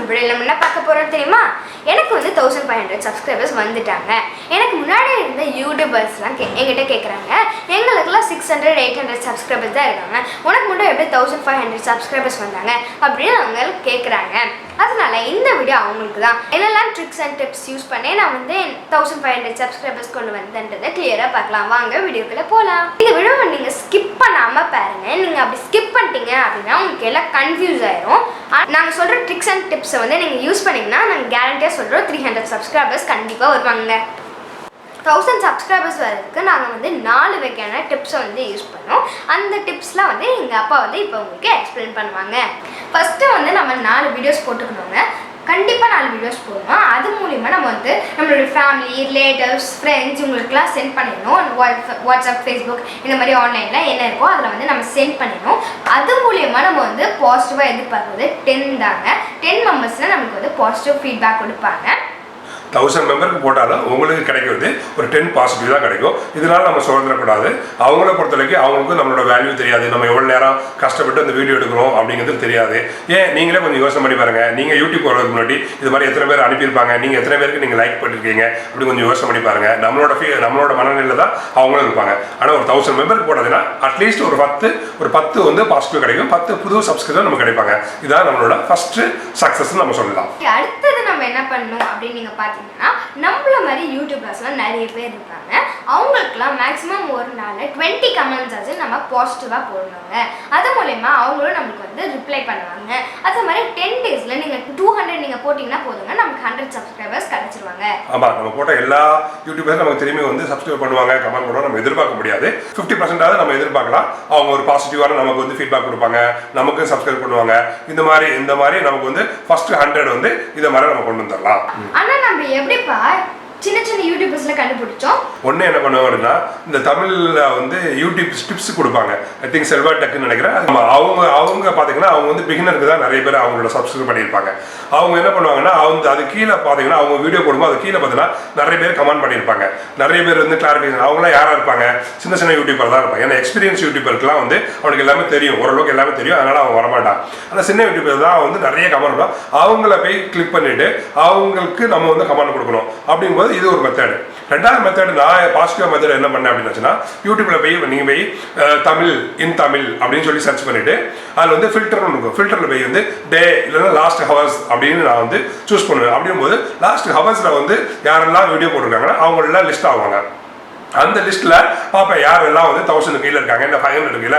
வீடியோல நம்ம என்ன பார்க்க போறோம் தெரியுமா? எனக்கு வந்து 1500 சப்ஸ்கிரைபர்ஸ் வந்துட்டாங்க. எனக்கு முன்னாடி இருந்த யூடியூபர்ஸ்லாம் என்கிட்ட கேட்குறாங்க, எங்களுக்குலாம் 600 800 சப்ஸ்கிரைபர்ஸ் தான் இருக்காங்க, உனக்கு மட்டும் எப்படி 1500 சப்ஸ்கிரைபர்ஸ் வந்தாங்க அப்படின்னு அவங்க கேட்குறாங்க. அதனால இந்த வீடியோ அவங்களுக்கு தான். என்னெல்லாம் ட்ரிக்ஸ் அண்ட் டிப்ஸ் யூஸ் பண்ணி நான் வந்து 1500 சப்ஸ்கிரைபர்ஸ் கொண்டு வந்தேன்றதை கிளியராக பார்க்கலாம். வாங்க வீடியோக்குள்ள போகலாம். இந்த வீடியோவை நீங்கள் ஸ்கிப் பண்ணாமல் பாருங்க. நீங்கள் அப்படி ஸ்கிப் பண்ணிட்டீங்க அப்படின்னா உங்களுக்கு எல்லாம் கன்ஃபியூஸ் ஆயிரும். நாங்கள் சொல்கிற ட்ரிக்ஸ் அண்ட் டிப்ஸை வந்து நீங்கள் யூஸ் பண்ணிங்கன்னா நாங்கள் கேரண்டியாக சொல்கிறோம் 300 சப்ஸ்கிரைபர்ஸ் கண்டிப்பாக வருவாங்க. 1000 சப்ஸ்கிரைபர்ஸ் வரதுக்கு நாங்கள் வந்து 4 வகையான டிப்ஸை வந்து யூஸ் பண்ணோம். அந்த டிப்ஸ்லாம் வந்து எங்கள் அப்பா வந்து இப்போ உங்களுக்கு எக்ஸ்பிளைன் பண்ணுவாங்க. ஃபஸ்ட்டு வந்து நம்ம 4 வீடியோஸ் போட்டுக்கணுங்க. கண்டிப்பாக 4 வீடியோஸ் போடணும். அது மூலிமா நம்ம வந்து நம்மளுடைய ஃபேமிலி, ரிலேட்டிவ்ஸ், ஃப்ரெண்ட்ஸ் இவங்களுக்குலாம் சென்ட் பண்ணிடணும். வாட்ஸ்அப், ஃபேஸ்புக் இந்த மாதிரி ஆன்லைனில் என்ன இருக்கோ அதில் வந்து நம்ம சென்ட் பண்ணிடணும். அது மூலிமா நம்ம வந்து பாசிட்டிவாக எதிர்பார்க்குறது 10 தாங்க. 10 மெம்பர்ஸ்னால் நமக்கு வந்து பாசிட்டிவ் ஃபீட்பேக் கொடுப்பாங்க. 1000 மெம்பருக்கு போட்டாலும் உங்களுக்கு கிடைக்கிறது ஒரு 10 பாசிட்டிவ் தான் கிடைக்கும். இதனால நம்ம சுதந்திரக்கூடாது. அவங்கள பொறுத்தவரைக்கும் அவங்களுக்கு நம்மளோட வேல்யூ தெரியாது. நம்ம எவ்வளோ நேரம் கஷ்டப்பட்டு அந்த வீடியோ எடுக்கிறோம் அப்படிங்கிறது தெரியாது. ஏன் நீங்களே கொஞ்சம் யோசனை பண்ணி பாருங்க. நீங்கள் யூடியூப் போகிறதுக்கு முன்னாடி இது மாதிரி எத்தனை பேர் அனுப்பியிருப்பாங்க, நீங்கள் எத்தனை பேருக்கு நீங்கள் லைக் பண்ணிருக்கீங்க அப்படி கொஞ்சம் யோசனை பண்ணி பாருங்க. நம்மளோட மனநிலையில் தான் அவங்களும் இருப்பாங்க. ஆனால் ஒரு 1000 மெம்பருக்கு போட்டதுன்னா அட்லீஸ்ட் ஒரு 10 வந்து பாசிட்டிவ் கிடைக்கும். 10 புது சப்ஸ்கிரைபர் நமக்கு கிடைப்பாங்க. இதான் நம்மளோட ஃபர்ஸ்ட் சக்ஸஸ் நம்ம சொல்லலாம். அடுத்தது நம்ம என்ன பண்ணணும் அப்படின்னு நீங்கள் பார்த்தீங்கன்னா, நம்மள மாதிரி யூடியூபர்ஸ்லாம் நிறைய பேர் இருக்காங்க. அவங்களுக்குலாம் மேக்ஸிமம் ஒரு நாள் 20 கமெண்ட்ஸ் ஆச்சு நம்ம பாசிட்டிவாக போடணுங்க. அது மூலயமா அவங்களும் நம்மளுக்கு வந்து ரிப்ளை பண்ணுவாங்க. அதே மாதிரி 10 டேஸில் நீங்கள் 200 நீங்கள் போட்டிங்கன்னா போதுங்க, நமக்கு 100 சப்ஸ்கிரைபர்ஸ் கிடச்சிருவாங்க. ஆமாம், நம்ம போட்ட எல்லா யூடியூபர்ஸும் நமக்கு திரும்பி வந்து சப்ஸ்கிரைப் பண்ணுவாங்க, கமெண்ட் பண்ணுவாங்க. நம்ம எதிர்பார்க்க முடியாது. 50% நம்ம எதிர்பார்க்கலாம். அவங்க ஒரு பாசிட்டிவான நமக்கு வந்து ஃபீட்பேக் கொடுப்பாங்க, நமக்கு சப்ஸ்கிரைப் பண்ணுவாங்க. இந்த மாதிரி நமக்கு வந்து ஃபர்ஸ்ட் 100 வந்து இதை மாதிரி நம்ம கொண்டு வந்துடலாம். ஆனால் நம்ம எப்படிப்பா சின்ன சின்ன யூடியூபர்ஸ்ல கண்டுபிடிச்சோம்? ஒன்று என்ன பண்ணுவாங்க அப்படின்னா, இந்த தமிழில் வந்து யூடியூப் டிப்ஸ் கொடுப்பாங்க. ஐ திங்க் செல்வா டக்குன்னு நினைக்கிறேன். அவங்க பார்த்தீங்கன்னா அவங்க வந்து பிகினருக்கு தான் நிறைய பேர் அவங்களோட சப்ஸ்கிரைப் பண்ணியிருப்பாங்க. அவங்க என்ன பண்ணுவாங்கன்னா, அது கீழே பார்த்தீங்கன்னா அவங்க வீடியோ போடும்போது அது கீழே பார்த்தீங்கன்னா நிறைய பேர் கமெண்ட் பண்ணியிருப்பாங்க. நிறைய பேர் வந்து கிளாரிஃபிகேஷன். அவங்களாம் யாராக இருப்பாங்க? சின்ன சின்ன யூடியூபர் தான் இருப்பாங்க. ஏன்னா எக்ஸ்பீரியன்ஸ் யூடியூபருக்குலாம் வந்து அவனுக்கு எல்லாமே தெரியும், ஓரளவுக்கு எல்லாமே தெரியும். அதனால அவங்க வரமாட்டான். ஆனால் சின்ன யூடியூபர் தான் வந்து நிறைய கமெண்ட் பண்ணுவோம். அவங்கள போய் கிளிக் பண்ணிட்டு அவங்களுக்கு நம்ம வந்து கமெண்ட் கொடுக்கணும். அப்படிங்கும்போது இது ஒரு மெத்தட். ரெண்டாவது மெத்தட், நான் பாசிட்டிவ் மெத்தட் என்ன பண்ணேன் அப்படின்னா, யூடியூப்ல போய் நீங்கள் போய் தமிழ் அப்படின்னு சொல்லி சர்ச் பண்ணிட்டு அதில் வந்து ஃபில்டர்னு இருக்கும். ஃபில்டரில் போய் வந்து டே இல்லைன்னா லாஸ்ட் ஹவர்ஸ் அப்படின்னு நான் வந்து சூஸ் பண்ணுவேன். அப்படிங்கும்போது லாஸ்ட் ஹவர்ஸில் வந்து யாரெல்லாம் வீடியோ போட்டிருக்காங்கன்னா அவங்களெல்லாம் லிஸ்ட் ஆவாங்க. அந்த லிஸ்ட்டில் பார்ப்பேன் யாரெல்லாம் வந்து 1000 கீழே இருக்காங்க, இல்லை 500 கீழே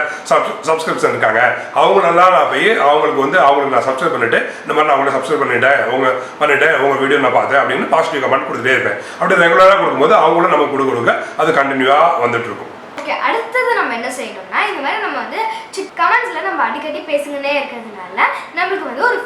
சப்ஸ்கிரிப்ஷன் இருக்காங்க. அவங்களெல்லாம் நான் போய் அவங்களுக்கு நான் சப்ஸ்கிரைப் பண்ணிட்டு இந்த மாதிரி நான் அவங்கள சப்ஸ்கிரைப் பண்ணிட்டேன் உங்கள் வீடியோ நான் பார்த்தேன் அப்படின்னு பாசிட்டிவ் கமெண்ட் கொடுத்துட்டே இருப்பேன். அப்படி ரெகுலராக கொடுக்கும்போது அவங்களும் நமக்கு கொடுக்க அது கண்டினியூவாக வந்துட்டு இருக்கும். ஓகே, அடுத்தது நம்ம என்ன செய்யணும்னா, இந்த மாதிரி நம்ம வந்து கமெண்ட்ஸில் நம்ம அடிக்கடி பேசுங்கன்னே இருக்கிறதுனால நம்மளுக்கு வந்து ஒரு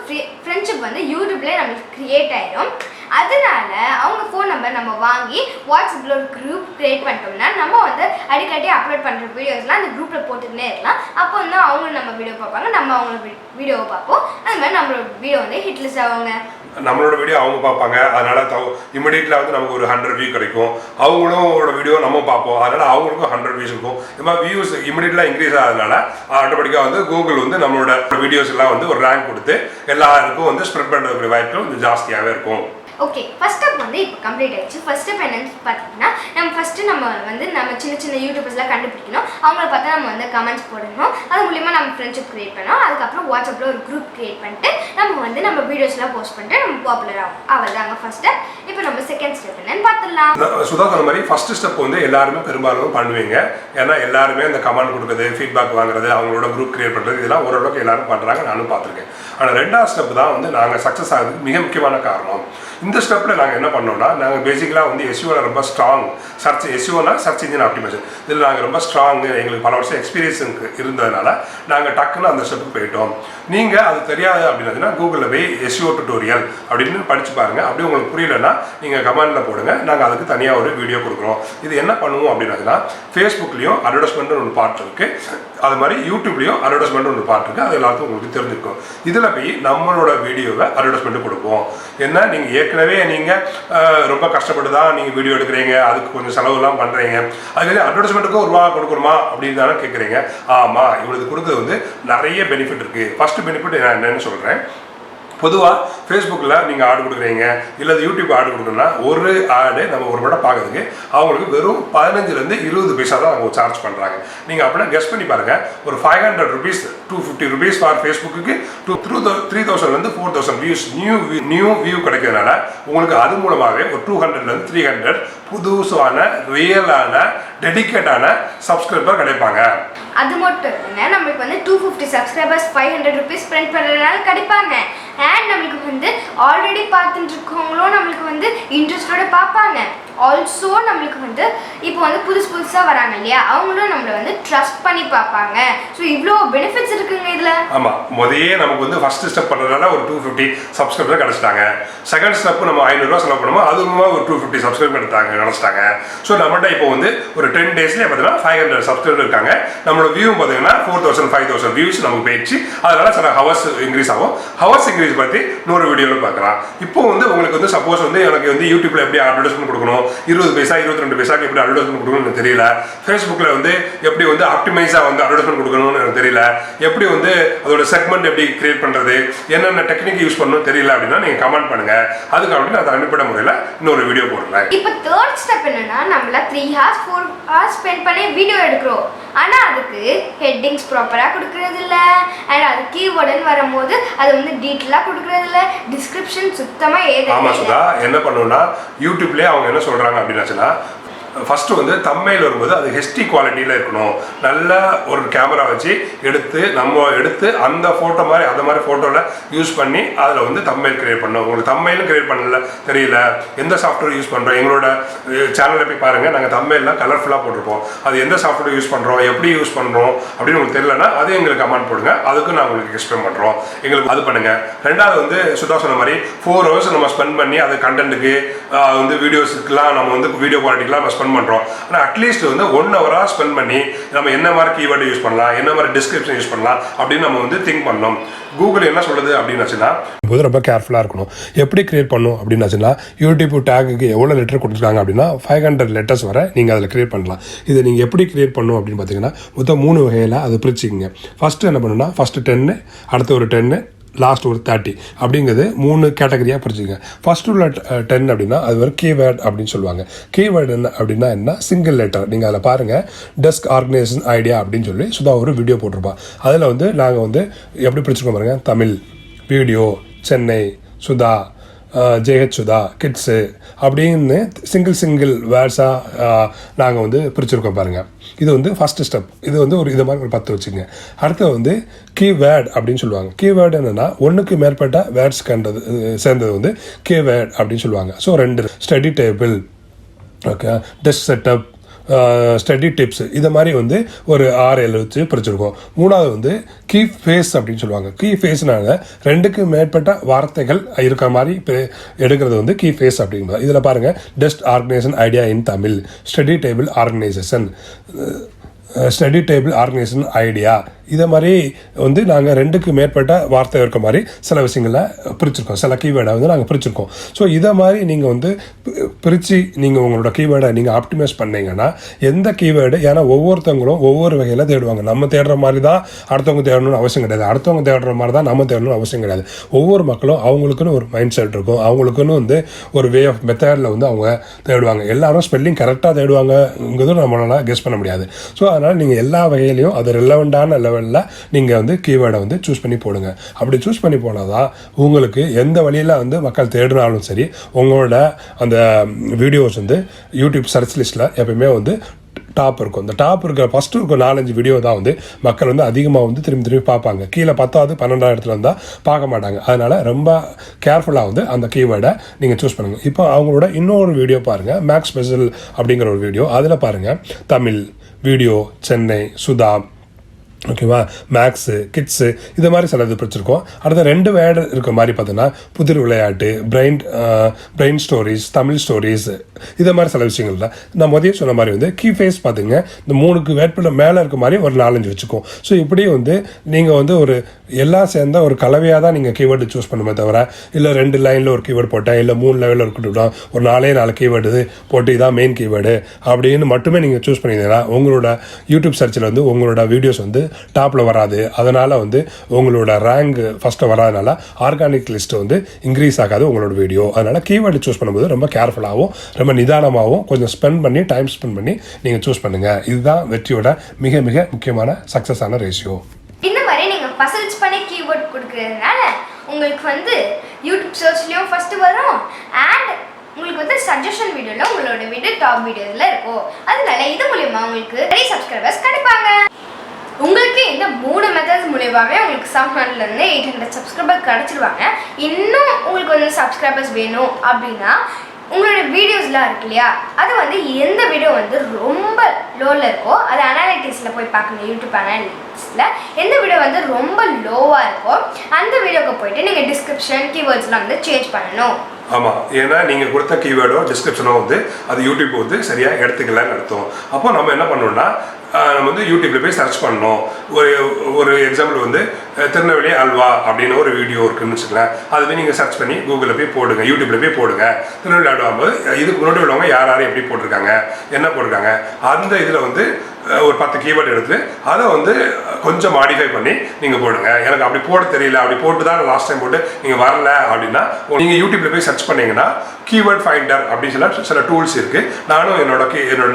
ஃப்ரெண்ட்ஷிப் வந்து யூடியூப்லேயே நம்மளுக்கு க்ரியேட் ஆயிடும். அதனால அவங்க ஃபோன் நம்பர் நம்ம வாங்கி வாட்ஸ்அப்பில் ஒரு குரூப் க்ரியேட் பண்ணிட்டோம்னா நம்ம வந்து அடிக்கடி அப்லோட் பண்ணுற வீடியோஸ்லாம் அந்த குரூப்பில் போட்டுக்கிட்டே இருக்கலாம். அப்போ வந்து அவங்க நம்ம வீடியோ பார்ப்பாங்க, நம்ம அவங்களோட வீடியோவை பார்ப்போம். அது மாதிரி நம்மளோட வீடியோ வந்து ஹிட் லிஸ்ட் ஆகுங்க. நம்மளோட வீடியோ அவங்க பார்ப்பாங்க. அதனால இமிடியேட்ல வந்து நமக்கு ஒரு 100 வியூ கிடைக்கும். அவங்களோட வீடியோ நம்ம பார்ப்போம். அதனால அவங்களுக்கும் 100 வியூஸ் இருக்கும். இந்த மாதிரி வியூஸ் இமிடியேட்லாம் இன்க்ரீஸ் ஆகிறதுனால ஆட்டோமேட்டிக்காக வந்து கூகுள் வந்து நம்மளோட வீடியோஸ் எல்லாம் வந்து ஒரு ரேங்க் கொடுத்து எல்லாருக்கும் வந்து ஸ்ப்ரெட் பண்ணுறதுக்கு வாய்ப்பு வந்து ஜாஸ்தியாகவே இருக்கும். ஓகே, ஃபர்ஸ்ட் ஸ்டெப் வந்து இப்போ கம்ப்ளீட் ஆயிடுச்சு. ஃபர்ஸ்ட் ஸ்டெப் என்னன்னு பார்த்தீங்கன்னா, நம்ம சின்ன சின்ன யூடியூபர்ஸ்லாம் கண்டுபிடிக்கணும். அவங்கள பார்த்தா நம்ம வந்து கமெண்ட்ஸ் போடணும். அது மூலிமா நம்ம ஃப்ரெண்ட்ஷிப் க்ரியேட் பண்ணணும். அதுக்கப்புறம் வாட்ஸ்அப்பில் ஒரு குரூப் க்ரியேட் பண்ணிட்டு நம்ம வீடியோஸ்லாம் போஸ்ட் பண்ணிட்டு நம்ம பாப்புலர் ஆகும். அவ்வளோதாங்க ஃபர்ஸ்ட் ஸ்டெப். இப்போ நம்ம செகண்ட் ஸ்டெப் என்னன்னு பார்த்துடலாம். சுதா சொன்ன மாதிரி ஃபர்ஸ்ட் ஸ்டெப் வந்து எல்லாருமே பெரும்பாலும் பண்ணுவீங்க. ஏன்னா எல்லாருமே இந்த கமெண்ட் கொடுக்குறது, ஃபீட்பேக் வாங்குறது, அவங்களோட குரூப் க்ரியேட் பண்ணுறது, இதெல்லாம் ஓரளவுக்கு எல்லாரும் பண்ணுறாங்க, நானும் பார்த்துருக்கேன். ஆனால் ரெண்டாவது ஸ்டெப் தான் வந்து நாங்கள் சக்ஸஸ் ஆகிறதுக்கு மிக முக்கியமான காரணம். இந்த ஸ்டெப்பில் நாங்கள் என்ன பண்ணோம்னா, நாங்கள் பேசிக்கலாக வந்து எஸ்யூவில் ரொம்ப ஸ்ட்ராங் எஸ்யூனா சர்ச் இன்ஜின் ஆப்டிமைசேஷன், இதில் நாங்கள் ரொம்ப ஸ்ட்ராங்கு, எங்களுக்கு பல வருஷம் எக்ஸ்பீரியன்ஸ் இருந்ததுனால நாங்கள் டக்குன்னு அந்த ஸ்டெப்புக்கு போயிட்டோம். நீங்கள் அது தெரியாது அப்படின்னா கூகுளில் போய் எஸ்யூ டியூட்டோரியல் அப்படின்னு படித்து பாருங்கள். அப்படி உங்களுக்கு புரியலன்னா நீங்கள் கமெண்டில் போடுங்க, நாங்கள் அதுக்கு தனியாக ஒரு வீடியோ கொடுக்குறோம். இது என்ன பண்ணுவோம் அப்படின்னா, ஃபேஸ்புக்லேயும் அட்வர்டைஸ்மெண்ட்னு ஒரு பார்ட் இருக்குது, அது மாதிரி யூடியூப்லேயும் அட்வர்டைஸ்மெண்ட் ஒரு பார்ட் இருக்குது. அது எல்லாத்துக்கும் உங்களுக்கு தெரிஞ்சிருக்கும். இதில் போய் நம்மளோட வீடியோவை அட்வர்டைஸ்மெண்ட் கொடுப்போம். என்ன நீங்கள் ஏற்கனவே நீங்கள் ரொம்ப கஷ்டப்பட்டு தான் நீங்கள் வீடியோ எடுக்கிறீங்க, அதுக்கு கொஞ்சம் செலவுலாம் பண்ணுறீங்க, அதுக்கு அட்வர்டைஸ்மெண்ட்டுக்கும் ரூபா கொடுக்கணுமா அப்படின்னு தானே கேட்குறீங்க. ஆமாம், இவங்களுக்கு கொடுக்குறது வந்து நிறைய பெனிஃபிட் இருக்குது. ஃபர்ஸ்ட் பெனிஃபிட் நான் என்னென்னு சொல்கிறேன். பொதுவாக ஃபேஸ்புக்கில் நீங்கள் ஆடு கொடுக்குறீங்க இல்லை யூடியூப் ஆடு கொடுக்குறோன்னா ஒரு ஆடு நம்ம ஒரு படம் பார்க்கறதுக்கு அவங்களுக்கு வெறும் 15 to 20 பைசா தான் அவங்க சார்ஜ் பண்ணுறாங்க. நீங்கள் அப்படின்னா கெஸ் பண்ணி பாருங்கள், ஒரு 500 rupees 250 rupees for Facebook 3000 to 4000 views new view கிடைக்கிறதுனால உங்களுக்கு அது மூலமாகவே ஒரு 200 to 300 புதுசான ரியலான டெடிகேட்டான சப்ஸ்கிரைபர் கிடைப்பாங்க. அது மட்டும் இல்லைங்க, நம்மளுக்கு வந்து 250 சப்ஸ்கிரைபர்ஸ் 500 rupees ஸ்பெண்ட் பண்ணுறதுனால கிடைப்பாங்க. அண்ட் நம்மளுக்கு வந்து ஆல்ரெடி பார்த்துட்டு இருக்கவங்களும் நம்மளுக்கு வந்து இன்ட்ரெஸ்டோட பார்ப்பாங்க. ஆல்சோ நம்மளுக்கு வந்து இப்போ வந்து புதுசாக வராங்க இல்லையா, அவங்களும் நம்மளை வந்து ட்ரஸ்ட் பண்ணி பார்ப்பாங்க. ஸோ இவ்வளோ பெனிஃபிட்ஸ் இருக்குங்க இதில். ஆமாம், முதலே நமக்கு வந்து ஃபஸ்ட்டு ஸ்டெப் பண்ணுறதுனால ஒரு 250 சப்ஸ்கிரைபர் கிடச்சிட்டாங்க. செகண்ட் ஸ்டெப் நம்ம 500 ரூபா செலவு பண்ணுவோம், அது மூலமாக ஒரு 250 சப்ஸ்கிரைபர் கிடச்சிட்டாங்க. ஸோ நம்மகிட்ட இப்போ வந்து ஒரு 10 daysலேயே பார்த்தீங்கன்னா 500 சப்ஸ்கிரைபர் இருக்காங்க. நம்மளோட வியூ பார்த்தீங்கன்னா 4000 5000 வியூஸ் நமக்கு போயிடுச்சு. அதனால சில ஹவர்ஸ் இன்க்ரீஸ் ஆகும். ஹவர்ஸ் இன்க்ரீஸ் பற்றி இன்னொரு வீடியோவில் பார்க்கலாம். இப்போ வந்து உங்களுக்கு வந்து சப்போஸ் வந்து எனக்கு வந்து யூடியூப்ல எப்படி அட்வர்டைஸ்மெண்ட் கொடுக்கணும், 20 பைசா 22 பைசாக்கு எப்படி அட்வர்டைஸ்மெண்ட் கொடுக்கணும்னு எனக்கு தெரியல, ஃபேஸ்புக்கில் வந்து எப்படி வந்து ஆப்டிமைஸாக வந்து அட்வர்டைஸ்மெண்ட் கொடுக்கணும்னு எனக்கு தெரியல, எப்படி வந்து அதோட செக்மெண்ட் எப்படி கிரியேட் பண்ணுறது, என்னென்ன டெக்னிக் யூஸ் பண்ணணும் தெரியல அப்படின்னா நீங்கள் கமெண்ட் பண்ணுங்க. அதுக்கு அப்படி நான் தனிப்பட்ட முறையில் இன்னொரு வீடியோ போடுறேன். இப்போ தேர்ட் ஸ்டெப் என்னன்னா, நம்மள 3 hours 4 hours ஸ்பெண்ட் பண்ணி வீடியோ எடுக்கிறோம். ஆனால் அதுக்கு ஹெட்டிங்ஸ் ப்ராப்பராக கொடுக்கறது இல்லை. அண்ட் அது கீவேர்டுன்னு வரும்போது அது வந்து டீட்டெயிலாக கொடுக்கறது இல்லை. டிஸ்கிரிப்ஷன் சுத்தமாக ஏதாவது. ஆமாம் சுதா, என்ன பண்ணணும்னா யூடியூப்லேயே அவங்க என்ன சொல்கிறாங்க அப்படின்னாச்சுன்னா, ஃபஸ்ட்டு வந்து தம்ப்நெயில் வரும்போது அது ஹெச்டி குவாலிட்டியில் இருக்கணும். நல்ல ஒரு கேமரா வச்சு எடுத்து அந்த ஃபோட்டோ மாதிரி அந்த மாதிரி ஃபோட்டோவில் யூஸ் பண்ணி அதில் வந்து தம்ப்நெயில் கிரியேட் பண்ணணும். உங்களுக்கு தம்ப்நெயிலும் கிரியேட் பண்ணல தெரியல, எந்த சாஃப்ட்வேர் யூஸ் பண்ணுறோம், எங்களோட சேனலில் போய் பாருங்கள், நாங்கள் தம்ப்நெயிலாம் கலர்ஃபுல்லாக போட்டிருப்போம். அது எந்த சாஃப்ட்வேர் யூஸ் பண்ணுறோம், எப்படி யூஸ் பண்ணுறோம் அப்படின்னு உங்களுக்கு தெரியலன்னா அதையும் எங்களுக்கு கமெண்ட் போடுங்க, அதுக்கும் நான் உங்களுக்கு எக்ஸ்பிளைன் பண்ணுறோம். எங்களுக்கு அது பண்ணுங்கள். ரெண்டாவது வந்து சுதா சொன்ன மாதிரி 4 hours நம்ம ஸ்பெண்ட் பண்ணி அது கண்டென்ட்டுக்கு வந்து வீடியோஸுக்கெலாம் நம்ம வந்து வீடியோ குவாலிட்டிக்கெலாம் நம்ம ஸ்பெண்ட் பண்ணுறோம். ஆனால் அட்லீஸ்ட் வந்து 1 hour ஸ்பெண்ட் பண்ணி நம்ம என்ன மாதிரி கீவேர்டு யூஸ் பண்ணலாம், என்ன மாதிரி டிஸ்கிரிப்ஷன் யூஸ் பண்ணலாம் அப்படின்னு நம்ம வந்து திங்க் பண்ணணும். கூகுள் என்ன சொல்லுது அப்படின்னாச்சுன்னா போது ரொம்ப கேர்ஃபுல்லாக இருக்கணும். எப்படி கிரியேட் பண்ணணும் அப்படின்னாச்சுன்னா யூடியூப் டேக்குக்கு எவ்வளோ லெட்டர் கொடுத்துருக்காங்க அப்படின்னா 500 letters வரை நீங்கள் அதில் கிரியேட் பண்ணலாம். இதை நீங்கள் எப்படி கிரியேட் பண்ணணும் அப்படின்னு பார்த்தீங்கன்னா மொத்தம் 3 வகையில் அதை பிரிச்சுக்கிங்க. ஃபஸ்ட்டு என்ன பண்ணணும்னா ஃபஸ்ட்டு 10, அடுத்து ஒரு 10, லாஸ்ட் ஒரு 30 அப்படிங்கிறது 3 கேட்டகரியாக பிரிச்சுங்க. ஃபர்ஸ்ட் உள்ள 10 அப்படின்னா அது ஒரு கீவேர்ட் அப்படின்னு சொல்லுவாங்க. கீவேர்டு என்ன அப்படின்னா என்ன, சிங்கிள் லெட்டர். நீங்கள் அதில் பாருங்கள், டெஸ்க் ஆர்கனைசேஷன் ஐடியா அப்படின்னு சொல்லி சுதா ஒரு வீடியோ போட்டிருப்போம். அதில் வந்து நாங்கள் வந்து எப்படி பிரிச்சுருக்கோம் பாருங்கள், Tamil, video, Chennai, Sudha, JH Sudha, kids அப்படின்னு சிங்கிள் வேர்ட்ஸாக நாங்கள் வந்து பிரிச்சுருக்கோம் பாருங்கள். இது வந்து ஃபஸ்ட்டு ஸ்டெப். இது வந்து இது மாதிரி ஒரு 10 வச்சுங்க. அடுத்து வந்து கீவேர்ட் அப்படின்னு சொல்லுவாங்க. கீவேர்டு என்னென்னா ஒன்றுக்கு மேற்பட்ட வேர்ட்ஸ் சேர்ந்தது வந்து கீவேர்ட் அப்படின்னு சொல்லுவாங்க. So 2 study table, okay, desk setup, study tips, இதை மாதிரி வந்து ஒரு 6-7 வச்சு பிரிச்சிருக்கோம். மூணாவது வந்து கீ ஃபேஸ் அப்படின்னு சொல்லுவாங்க. கீ ஃபேஸ்னால 2க்கு மேற்பட்ட வார்த்தைகள் இருக்கிற மாதிரி எடுக்கிறது வந்து கீ ஃபேஸ் அப்படிங்கிறது. இதில் பாருங்கள், டெஸ்க் ஆர்கனைசேஷன் ஐடியா இன் Tamil, study table organisation idea, இதை மாதிரி வந்து நாங்கள் 2க்கு மேற்பட்ட வார்த்தை இருக்க மாதிரி சில விஷயங்களை பிரிச்சுருக்கோம். சில கீவேர்டை வந்து நாங்கள் பிரிச்சுருக்கோம். ஸோ இதை மாதிரி நீங்கள் வந்து பிரித்து நீங்கள் உங்களோட கீவேர்டை நீங்கள் ஆப்டிமைஸ் பண்ணீங்கன்னா எந்த கீவேர்டு, ஏன்னா ஒவ்வொருத்தவங்களும் ஒவ்வொரு வகையில் தேடுவாங்க. நம்ம தேடுற மாதிரி தான் அடுத்தவங்க தேடணும்னு அவசியம் கிடையாது, அடுத்தவங்க தேடுற மாதிரி தான் நம்ம தேடணும்னு அவசியம் கிடையாது. ஒவ்வொரு மக்களும் அவங்களுக்குன்னு ஒரு மைண்ட் செட் இருக்கும், அவங்களுக்குன்னு வந்து ஒரு வே ஆஃப் மெத்தடில் வந்து அவங்க தேடுவாங்க. எல்லாரும் ஸ்பெல்லிங் கரெக்டாக தேடுவாங்கங்கிறது நம்மளால் கெஸ் பண்ண முடியாது. ஸோ அதனால் நீங்கள் எல்லா வகையிலையும் அது ரெலவெண்ட்டான லெவலில் நீங்கள் வந்து கீவேர்டை வந்து சூஸ் பண்ணி போடுங்க. அப்படி சூஸ் பண்ணி போனால் தான் உங்களுக்கு எந்த வழியில் வந்து மக்கள் தேடினாலும் சரி, உங்களோட அந்த வீடியோஸ் வந்து யூடியூப் சர்ச் லிஸ்ட்டில் எப்பயுமே வந்து டாப் இருக்கும். இந்த டாப் இருக்கிற ஃபஸ்ட்டு இருக்க 4-5 வீடியோ தான் வந்து மக்கள் வந்து அதிகமாக வந்து திரும்பி பார்ப்பாங்க. கீழே 10வது 12வது இருந்தால் பார்க்க மாட்டாங்க. அதனால் ரொம்ப கேர்ஃபுல்லாக வந்து அந்த கீவேர்டை நீங்கள் சூஸ் பண்ணுங்கள். இப்போ அவங்களோட இன்னொரு வீடியோ பாருங்கள், மேக்ஸ் ஸ்பெஷல் அப்படிங்கிற ஒரு வீடியோ. அதில் பாருங்கள், தமிழ், வீடியோ, சென்னை, சுதா, ஓகேவா, மேக்ஸு, கிட்ஸு, இது மாதிரி சில இது பிடிச்சிருக்கோம். அடுத்த 2 வேர்டு இருக்க மாதிரி பார்த்தீங்கன்னா புதிர் விளையாட்டு, பிரெயின் ஸ்டோரிஸ், தமிழ் ஸ்டோரிஸ், இதை மாதிரி சில விஷயங்கள் தான். நான் முதல்ல சொன்ன மாதிரி வந்து கீ ஃபேஸ் பார்த்துங்க, இந்த 3க்கு வேட்பில் மேலே இருக்க மாதிரி ஒரு 4-5 வச்சுக்கோம். ஸோ இப்படியே வந்து நீங்கள் வந்து ஒரு எல்லாம் சேர்ந்த ஒரு கலவையாக தான் நீங்கள் கீவேர்டு சூஸ் பண்ணுமே தவிர இல்லை 2 லைனில் ஒரு கீவேர்டு போட்டேன் இல்லை 3 லெவலில் இருக்கட்டும் ஒரு 4 கீவேர்டு போட்டு இதான் மெயின் கீவேர்டு அப்படின்னு மட்டுமே நீங்கள் சூஸ் பண்ணிங்கன்னா உங்களோட யூடியூப் சர்ச்சில் வந்து உங்களோட வீடியோஸ் வந்து டாப்பில் வராது. அதனால் வந்து உங்களோட ரேங்க் ஃபஸ்ட்டு வராதனால ஆர்கானிக் லிஸ்ட்டு வந்து இன்க்ரீஸ் ஆகாது உங்களோட வீடியோ. அதனால் கீவேர்டு சூஸ் பண்ணும்போது ரொம்ப கேர்ஃபுல்லாகவும் ரொம்ப நிதானமாகவும் கொஞ்சம் டைம் ஸ்பெண்ட் பண்ணி நீங்கள் சூஸ் பண்ணுங்கள். இதுதான் வெற்றியோட மிக மிக முக்கியமான சக்ஸஸான ரேஷியோ. இந்த மாதிரி நீங்கள் பசல்ஸ் பண்ணி கீவேர்ட் கொடுக்குறதுனால உங்களுக்கு வந்து யூடியூப் சர்ச்லேயும் ஃபஸ்ட்டு வரும் அண்ட் உங்களுக்கு வந்து சஜஷன் வீடியோவில் உங்களோட வீடியோ டாப் வீடியோவில் இருக்கும். அதனால இது மூலயமா உங்களுக்கு நிறைய சப்ஸ்கிரைபர்ஸ் கிடைப்பாங்க. உங்களுக்கு இந்த 3 மெத்தட்ஸ் மூலயமாவே உங்களுக்கு 700லேருந்து 800 சப்ஸ்கிரைபர் கிடச்சிருவாங்க. இன்னும் உங்களுக்கு வந்து சப்ஸ்கிரைபர்ஸ் வேணும் அப்படின்னா உங்களோட வீடியோஸ்லாம் இருக்கு இல்லையா, அது வந்து எந்த வீடியோ வந்து ரொம்ப லோவில் இருக்கோ அது அனாலிட்டிக்ஸில் போய் பார்க்கணும். யூடியூப் அனாலிட்டிக்ஸில் எந்த வீடியோ வந்து ரொம்ப லோவாக இருக்கோ அந்த வீடியோக்கு போயிட்டு நீங்கள் டிஸ்கிரிப்ஷன் கீவேர்ட்ஸ்லாம் வந்து சேஞ்ச் பண்ணணும். ஆமாம், ஏன்னா நீங்கள் கொடுத்த கீவேர்டோ டிஸ்கிரிப்ஷனோ வந்து அது யூடியூப் வந்து சரியாக எடுத்துக்கலன்னு அர்த்தம். அப்போ நம்ம என்ன பண்ணோம்னா நம்ம வந்து யூடியூப்பில் போய் சர்ச் பண்ணோம். ஒரு எக்ஸாம்பிள் வந்து திருநெல்வேலி அல்வா அப்படின்னு ஒரு வீடியோ இருக்குன்னு வச்சுக்கலாம். அதுவே நீங்கள் சர்ச் பண்ணி கூகுளில் போய் போடுங்க, யூடியூப்பில் போய் போடுங்க. திருநெல்வேலி அல்வா போது இதுக்கு முன்னாடி உள்ளவங்க யார் எப்படி போட்டிருக்காங்க, என்ன போட்டிருக்காங்க, அந்த இதில் வந்து ஒரு 10 கீவேர்டு எடுத்து அதை வந்து கொஞ்சம் மாடிஃபை பண்ணி நீங்கள் போடுங்க. எனக்கு அப்படி போட தெரியல, அப்படி போட்டு தான் லாஸ்ட் டைம் போட்டு நீங்கள் வரல அப்படின்னா நீங்கள் யூடியூப்பில் போய் சர்ச் பண்ணிங்கன்னா கீவேர்ட் ஃபைண்டர் அப்படின்னு சில டூல்ஸ் இருக்குது. நானும் என்னோட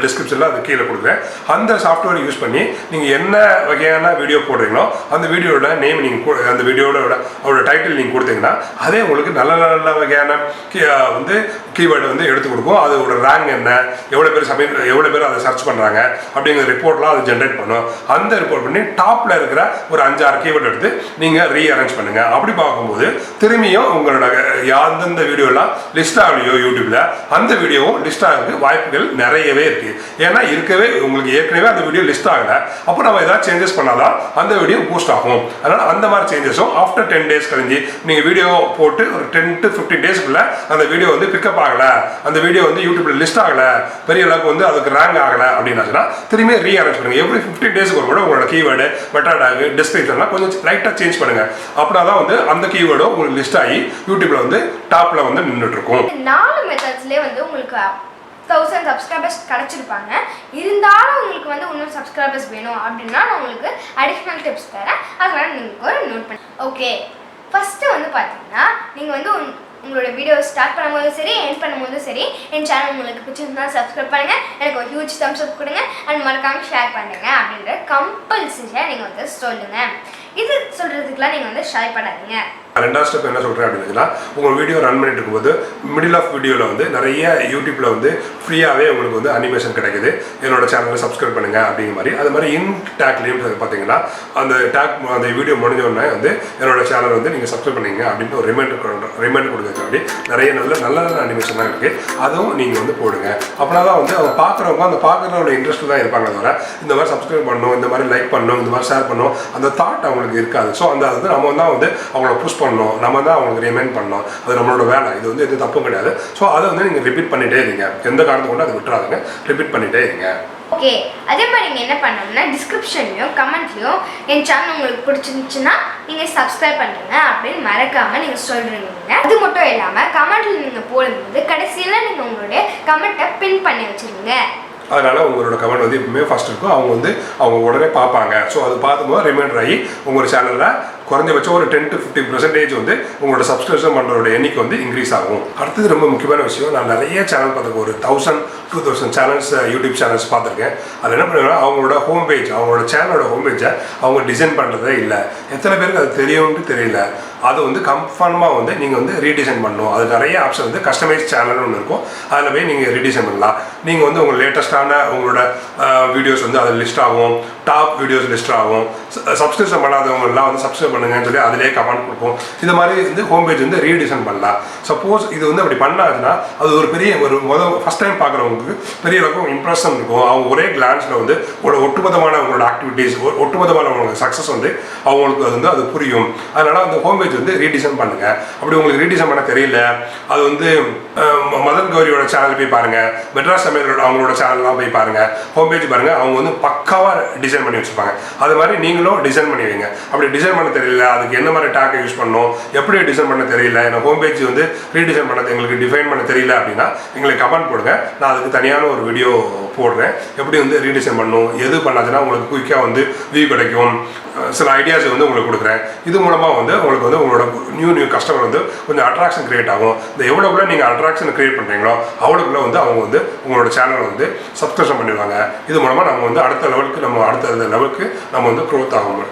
டிஸ்கிரிப்ஷனில் அது கீழே கொடுக்குறேன். அந்த சாஃப்ட்வேர் யூஸ் பண்ணி நீங்கள் என்ன வகையான வீடியோ போடுறீங்களோ அந்த வீடியோட நேம் நீங்கள் அந்த வீடியோட அவரோட டைட்டில் நீங்கள் கொடுத்தீங்கன்னா அதே உங்களுக்கு நல்ல நல்ல வகையான வந்து கீவேர்டு வந்து எடுத்து கொடுக்கும். அதோட ரேங்க் என்ன, எவ்வளோ பேர் அதை சர்ச் பண்ணுறாங்க அப்படிங்கிற ரிப்போர்ட்லாம் அது ஜென்ரேட் பண்ணும். அந்த ரிப்போர்ட் பண்ணி டாப்பில் இருக்கிற ஒரு 5-6 கீவேர்டு எடுத்து நீங்கள் ரீஅரேஞ்ச் பண்ணுங்கள். அப்படி பார்க்கும்போது திரும்பியும் உங்களோட எந்தெந்த வீடியோலாம் லிஸ்ட் ஆகலையோ யூடியூப்பில் அந்த வீடியோவும் லிஸ்ட் ஆகிறதுக்கு வாய்ப்புகள் நிறையவே இருக்குது. ஏன்னா உங்களுக்கு ஏற்கனவே அந்த வீடியோ லிஸ்ட் ஆகலை, அப்போ நம்ம ஏதாவது சேஞ்சஸ் பண்ணாதான் அந்த வீடியோ பூஸ்ட் ஆகும். அதனால் அந்த மாதிரி சேஞ்சஸும் ஆஃப்டர் 10 days கழிஞ்சு நீங்கள் வீடியோ போட்டு ஒரு 10 to 15 daysக்குள்ளே அந்த வீடியோ வந்து பிக்கப் ஆகலை, அந்த வீடியோ வந்து யூடியூப்பில் லிஸ்ட் ஆகலை, பெரிய அளவுக்கு வந்து அதுக்கு ரேங்க் ஆகலை அப்படின்னாச்சுன்னா திரும்பி ரீஅரேஞ்ச் பண்ணுங்க. எவ்ரி 15 daysக்கு ஒரு கூட உங்களோட கீவேர்டு மெட்டாடாக் டிஸ்கிரிப்ஷன்லாம் கொஞ்சம் லைட்டாக சேஞ்ச் பண்ணுங்க. அப்படின்னா தான் வந்து அந்த கீவேர்டும் உங்களுக்கு லிஸ்ட் ஆகி யூடியூப்ல வந்து டாப்ல வந்து நின்றுட்டு இருக்கும். 4 மெத்தட்ஸ்லேயே வந்து உங்களுக்கு 1000 சப்ஸ்கிரைபர்ஸ் கிடச்சிருப்பாங்க. இருந்தாலும் உங்களுக்கு வந்து இன்னும் சப்ஸ்கிரைபர்ஸ் வேணும் அப்படின்னா நான் உங்களுக்கு அடிஷ்னல் டிப்ஸ் தரேன். அதனால நீங்கள் ஒரு நோட் பண்ணி ஓகே. ஃபஸ்ட்டு வந்து பார்த்தீங்கன்னா நீங்கள் வந்து உங்களோட வீடியோ ஸ்டார்ட் பண்ணும்போது சரி எண்ட் பண்ணும்போது சரி என் சேனல் உங்களுக்கு பிடிச்சிருந்தா சப்ஸ்கிரைப் பண்ணுங்கள், எனக்கு ஒரு ஹியூஜ் தம்ஸ் அப் கொடுங்க அண்ட் மறக்காமல் ஷேர் பண்ணுங்க அப்படின்ற கம்பல்சரியாக நீங்கள் வந்து சொல்லுங்கள். இது சொல்கிறதுக்குலாம் நீங்கள் வந்து ஷேர் பண்ணாதீங்க. ரெண்டாவது ஸ்டெப் என்ன சொல்கிறேன் அப்படின்னா உங்கள் வீடியோ ரன் பண்ணிட்டு இருக்கும்போது மிடில் ஆஃப் வீடியோவில் வந்து நிறைய யூடியூப்பில் வந்து ஃப்ரீயாகவே உங்களுக்கு வந்து அனிமேஷன் கிடைக்குது. என்னோட சேனலை சப்ஸ்கிரைப் பண்ணுங்கள் அப்படிங்கிற மாதிரி. அது மாதிரி இன் டேக்லேயும் பார்த்தீங்கன்னா அந்த வீடியோ முடிஞ்ச உடனே வந்து என்னோட சேனல் வந்து நீங்கள் சப்ஸ்கிரைப் பண்ணிங்க அப்படின்ட்டு ஒரு ரிமைண்டர் கொடுக்குறதுக்காண்டி நிறைய நல்ல நல்ல அனிமேஷன்லாம் இருக்குது. அதுவும் நீங்கள் வந்து போடுங்க. அப்படின்னா தான் வந்து அவங்க பார்க்குறவங்க அந்த பார்க்குறவங்களோட இன்ட்ரெஸ்ட் தான் இருப்பாங்க. தவிர இந்த மாதிரி சப்ஸ்கிரைப் பண்ணணும், இந்த மாதிரி லைக் பண்ணணும், இந்த மாதிரி ஷேர் பண்ணணும் அந்த தாட் அவங்களுக்கு இருக்காது. ஸோ அந்த அது நம்ம தான் வந்து அவங்கள புஷ் பண்ணணும், நம்ம தான் அவங்களுக்கு ரிமைண்ட் பண்ணணும். அது நம்மளோட வேலை. இது வந்து எது தப்பும் கிடையாது. ஸோ அதை வந்து நீங்கள் ரிப்பீட் பண்ணிகிட்டே இருங்க. எந்த காரணத்தை கொண்டு அதை விட்டுறாதுங்க, ரிப்பீட் பண்ணிகிட்டே இருங்க. ஓகே, அதே மாதிரி நீங்கள் என்ன பண்ணணும்னா டிஸ்கிரிப்ஷன்லையும் கமெண்ட்லையும் என் சேனல் உங்களுக்கு பிடிச்சிருந்துச்சுன்னா நீங்கள் சப்ஸ்கிரைப் பண்ணுங்க அப்படின்னு மறக்காமல் நீங்கள் சொல்கிறீங்க. அது மட்டும் இல்லாமல் கமெண்ட்டில் நீங்கள் போடும்போது கடைசியில் நீங்கள் உங்களுடைய கமெண்ட்டை பின் பண்ணி வச்சுருங்க. அதனால் உங்களோட கமெண்ட் வந்து எப்பவுமே ஃபஸ்ட் இருக்கும். அவங்க உடனே பார்ப்பாங்க. ஸோ அது பார்க்கும்போது ரிமைண்டர் ஆகி உங்களோட சேனலில் குறைஞ்சபட்சம் ஒரு 10 to 50% வந்து உங்களோட சப்ஸ்கிரிப்ஷன் பண்ணுறோட எண்ணிக்கை வந்து இன்க்ரீஸ் ஆகும். அடுத்தது ரொம்ப முக்கியமான விஷயம், நான் நிறைய சேனல் பார்த்துருக்கேன். ஒரு 1000-2000 சேனல்ஸ் யூடியூப் சேனல்ஸ் பார்த்துருக்கேன். அது என்ன பண்ணுவாங்கன்னா அவங்களோட ஹோம் பேஜ், அவங்களோட சேனலோட ஹோம் பேஜை அவங்க டிசைன் பண்ணுறதே இல்லை. எத்தனை பேருக்கு அது தெரியும்னு தெரியல. அது வந்து கன்ஃபார்மாக வந்து நீங்கள் வந்து ரீடிசைன் பண்ணணும். அது நிறைய ஆப்ஷன் வந்து கஸ்டமைஸ் சேனல்னு ஒன்று இருக்கும். அதில் போய் நீங்கள் ரீடிசைன் பண்ணலாம். நீங்கள் வந்து உங்கள் லேட்டஸ்ட்டான உங்களோட வீடியோஸ் வந்து அதில் லிஸ்ட் ஆகும், டாப் வீடியோஸ் லிஸ்ட் ஆகும். சப்ஸ்கிரிப்ஷன் பண்ணாதவங்கலாம் வந்து சப்ஸ்கிரைப் பண்ணுங்கன்னு சொல்லி அதிலே கமெண்ட் கொடுப்போம். இது மாதிரி வந்து ஹோம் பேஜ் வந்து ரீடிசைன் பண்ணலாம். சப்போஸ் இது வந்து அப்படி பண்ணாதுன்னா அது ஒரு பெரிய ஃபஸ்ட் டைம் பார்க்குறவங்களுக்கு பெரிய அளவுக்கு இம்ப்ரெஷன் இருக்கும். அவங்க ஒரே கிளான்ஸில் வந்து ஒட்டுமொத்தமான அவங்களோட ஆக்டிவிட்டீஸ், ஒட்டுமொத்தமான அவங்களோட சக்ஸஸ் வந்து அவங்களுக்கு அது வந்து அது புரியும். அதனால் அந்த ஹோம் பேஜ் பேஜ் வந்து ரீடிசைன் பண்ணுங்க. அப்படி உங்களுக்கு ரீடிசைன் பண்ண தெரியல, அது வந்து மதன் கௌரியோட சேனல் போய் பாருங்க, மெட்ராஸ் சமையலோட அவங்களோட சேனல்லாம் போய் பாருங்க, ஹோம் பேஜ் பாருங்க, அவங்க வந்து பக்காவாக டிசைன் பண்ணி வச்சுருப்பாங்க. அது மாதிரி நீங்களும் டிசைன் பண்ணி வைங்க. அப்படி டிசைன் பண்ண தெரியல, அதுக்கு என்ன மாதிரி டேக்கை யூஸ் பண்ணணும், எப்படி டிசைன் பண்ண தெரியல, எனக்கு ஹோம் பேஜ் வந்து ரீடிசைன் பண்ண எங்களுக்கு டிஃபைன் பண்ண தெரியல அப்படின்னா எங்களுக்கு கமெண்ட் போடுங்க. நான் அதுக்கு தனியான ஒரு வீடியோ போடுறேன், எப்படி வந்து ரீடிசைன் பண்ணணும், எது பண்ணாதுன்னா உங்களுக்கு குயிக்காக வந்து வியூ கிடைக்கும், சில ஐடியாஸ் வந்து உங்களுக்கு கொடுக்குறேன். இது மூலமாக வந்து உங்களுக்கு வந்து உங்களோட நியூ கஸ்டமர் வந்து கொஞ்சம் அட்ராக்ஷன் கிரியேட் ஆகும். இந்த எவ்வளோக்குள்ள நீங்கள் அட்ராக்ஷன் கிரியேட் பண்ணுறீங்களோ அவ்வளோக்குள்ள வந்து அவங்க வந்து உங்களோட சேனலை வந்து சப்ஸ்கிரிப்ஷன் பண்ணிடுவாங்க. இது மூலமாக நம்ம வந்து அடுத்த லெவலுக்கு நம்ம வந்து க்ரோத் ஆகும்.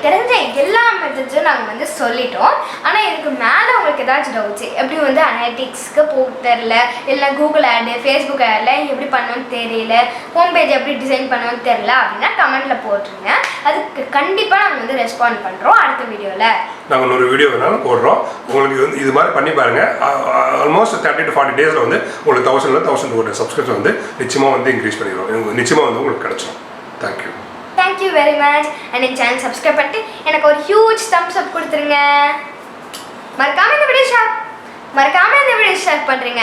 தெரிஞ்ச எல்லா மெத்தட்ஸும் நாங்கள் வந்து சொல்லிட்டோம். ஆனால் இதுக்கு மேலே உங்களுக்கு ஏதாச்சும் டவுட்ஸ், எப்படி வந்து அனலிட்டிக்ஸ்க்கு போக தெரியல, இல்லை கூகுள் ஆடு, ஃபேஸ்புக் ஆடில் எப்படி பண்ணணும்னு தெரியல, ஹோம் பேஜ் எப்படி டிசைன் பண்ணணும்னு தெரியல அப்படின்னா கமெண்ட்டில் போட்டுருங்க. அதுக்கு கண்டிப்பாக நாங்கள் வந்து ரெஸ்பாண்ட் பண்ணுறோம் அடுத்த வீடியோவில். நாங்கள் ஒரு வீடியோ வேணாலும் போடுறோம். உங்களுக்கு வந்து இது மாதிரி பண்ணி பாருங்கள். ஆல்மோஸ்ட் 30 to 40 டேஸில் வந்து உங்களுக்கு 1000 சப்ஸ்கிரிப்ஷன் வந்து நிச்சயமாக வந்து இன்க்ரீஸ் பண்ணிடுவோம். நிச்சயமாக வந்து உங்களுக்கு கிடைச்சிடும். Thank you very much. And N channel subscribe பண்ணிட்டு எனக்கு ஒரு ஹியூஜ் தம்ஸ் அப் கொடுத்துருங்க. மறக்காம இந்த வீடியோ ஷேர் பண்ணுறீங்க.